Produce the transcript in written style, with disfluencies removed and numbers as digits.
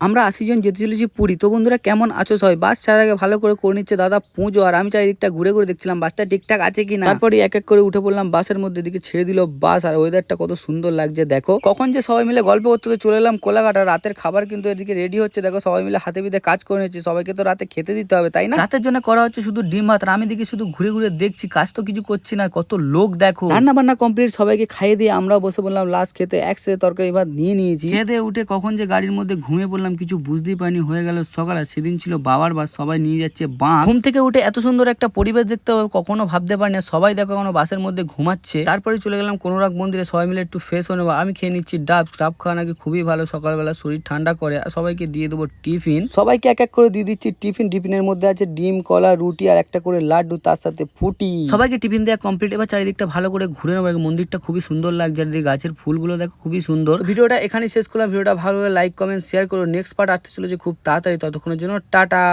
আমরা 80 জন যেতে চলেছি পুরী। তো বন্ধুরা কেমন আছো সবাই? বাস ছাড়ার আগে ভালো করে নিচ্ছে দাদা পুজো, আর আমি চারিদিকটা ঘুরে ঘুরে দেখছিলাম বাসটা ঠিকঠাক আছে কিনা। তারপরে এক এক করে উঠে পড়লাম বাসের মধ্যে, দিকে ছেড়ে দিল বাস, আর ওয়েদারটা কত সুন্দর লাগছে দেখো। কখন যে সবাই মিলে গল্প করতে চলে এলাম কোলাঘাট। আর রাতের খাবার কিন্তু এদিকে রেডি হচ্ছে দেখো, সবাই মিলে হাতে বিধে কাজ করে নিচ্ছি। সবাইকে তো রাতে খেতে দিতে হবে তাই না? রাতের জন্য করা হচ্ছে শুধু ডিম ভাত, আর আমি দেখি শুধু ঘুরে ঘুরে দেখছি, কাজ তো কিছু করছি না। কত লোক দেখো, রান্না বান্না কমপ্লিট, সবাইকে খাইয়ে দিয়ে আমরা বসে বললাম লাস্ট খেতে। একসাথে তরকারি ভাত নিয়ে নিয়েছি। খেতে উঠে কখন যে গাড়ির মধ্যে ঘুমিয়ে পড়লাম কিছু বুঝতেই পারিনি। হয়ে গেল সকাল, আর সেদিন ছিল বাবার বাস, সবাই নিয়ে যাচ্ছে বাস। ঘুম থেকে উঠে এত সুন্দর একটা পরিবেশ দেখতে হবে কখনো ভাবতে পারি না। সবাই দেখো কোনো বাসের মধ্যে ঘুমাচ্ছে। তারপরে চলে গেলাম কোনোরক মন্দিরে, সবাই মিলে একটু ফ্রেশ হয়ে নেবো। আমি খেয়ে নিচ্ছি ডাব। ডাব খাওয়া নাকি খুবই ভালো, সকালবেলা শরীর ঠান্ডা করে। আর সবাইকে দিয়ে দেবো টিফিন। সবাইকে এক এক করে দিয়ে দিচ্ছি টিফিন। টিফিনের মধ্যে আছে ডিম, কলা, রুটি আর একটা করে লাড্ডু, তার সাথে ফুটি। সবাইকে টিফিন দেওয়া কমপ্লিট। এবার চারিদিকটা ভালো করে ঘুরে নেবো। মন্দিরটা খুবই সুন্দর লাগছে, আর গাছের ফুলগুলো দেখো খুবই সুন্দর। ভিডিওটা এখানে শেষ করলাম। ভিডিওটা ভালো হলে লাইক কমেন্ট শেয়ার করো। নেক্সট পার্ট আসতে চলেছে খুব তাড়াতাড়ি। ততক্ষণের জন্য টাটা।